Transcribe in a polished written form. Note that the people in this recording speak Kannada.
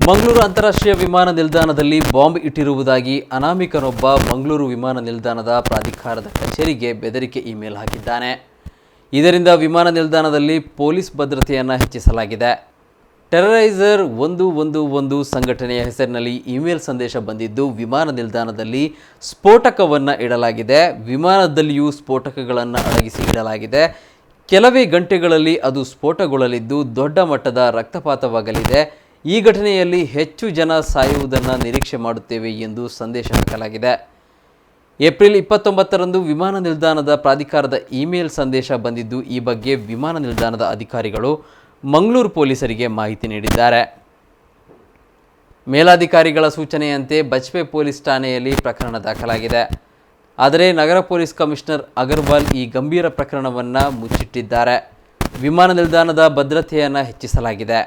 ಮಂಗಳೂರು ಅಂತಾರಾಷ್ಟ್ರೀಯ ವಿಮಾನ ನಿಲ್ದಾಣದಲ್ಲಿ ಬಾಂಬ್ ಇಟ್ಟಿರುವುದಾಗಿ ಅನಾಮಿಕನೊಬ್ಬ ಮಂಗಳೂರು ವಿಮಾನ ನಿಲ್ದಾಣದ ಪ್ರಾಧಿಕಾರದ ಕಚೇರಿಗೆ ಬೆದರಿಕೆ ಇಮೇಲ್ ಹಾಕಿದ್ದಾನೆ. ಇದರಿಂದ ವಿಮಾನ ನಿಲ್ದಾಣದಲ್ಲಿ ಪೊಲೀಸ್ ಭದ್ರತೆಯನ್ನು ಹೆಚ್ಚಿಸಲಾಗಿದೆ. ಟೆರರೈಸರ್ 111 ಸಂಘಟನೆಯ ಹೆಸರಿನಲ್ಲಿ ಇಮೇಲ್ ಸಂದೇಶ ಬಂದಿದ್ದು, ವಿಮಾನ ನಿಲ್ದಾಣದಲ್ಲಿ ಸ್ಫೋಟಕವನ್ನು ಇಡಲಾಗಿದೆ. ವಿಮಾನದಲ್ಲಿಯೂ ಸ್ಫೋಟಕಗಳನ್ನು ಅಡಗಿಸಿ ಇಡಲಾಗಿದೆ. ಕೆಲವೇ ಗಂಟೆಗಳಲ್ಲಿ ಅದು ಸ್ಫೋಟಗೊಳ್ಳಲಿದ್ದು ದೊಡ್ಡ ಮಟ್ಟದ ರಕ್ತಪಾತವಾಗಲಿದೆ. ಈ ಘಟನೆಯಲ್ಲಿ ಹೆಚ್ಚು ಜನ ಸಾಯುವುದನ್ನು ನಿರೀಕ್ಷೆ ಮಾಡುತ್ತೇವೆ ಎಂದು ಸಂದೇಶ ಹಾಕಲಾಗಿದೆ. ಏಪ್ರಿಲ್ 29ರಂದು ವಿಮಾನ ನಿಲ್ದಾಣದ ಪ್ರಾಧಿಕಾರದ ಇಮೇಲ್ ಸಂದೇಶ ಬಂದಿದ್ದು, ಈ ಬಗ್ಗೆ ವಿಮಾನ ನಿಲ್ದಾಣದ ಅಧಿಕಾರಿಗಳು ಮಂಗಳೂರು ಪೊಲೀಸರಿಗೆ ಮಾಹಿತಿ ನೀಡಿದ್ದಾರೆ. ಮೇಲಾಧಿಕಾರಿಗಳ ಸೂಚನೆಯಂತೆ ಬಜ್ಪೆ ಪೊಲೀಸ್ ಠಾಣೆಯಲ್ಲಿ ಪ್ರಕರಣ ದಾಖಲಾಗಿದೆ. ಆದರೆ ನಗರ ಪೊಲೀಸ್ ಕಮಿಷನರ್ ಅಗರ್ವಾಲ್ ಈ ಗಂಭೀರ ಪ್ರಕರಣವನ್ನು ಮುಚ್ಚಿಟ್ಟಿದ್ದಾರೆ. ವಿಮಾನ ನಿಲ್ದಾಣದ ಭದ್ರತೆಯನ್ನು ಹೆಚ್ಚಿಸಲಾಗಿದೆ.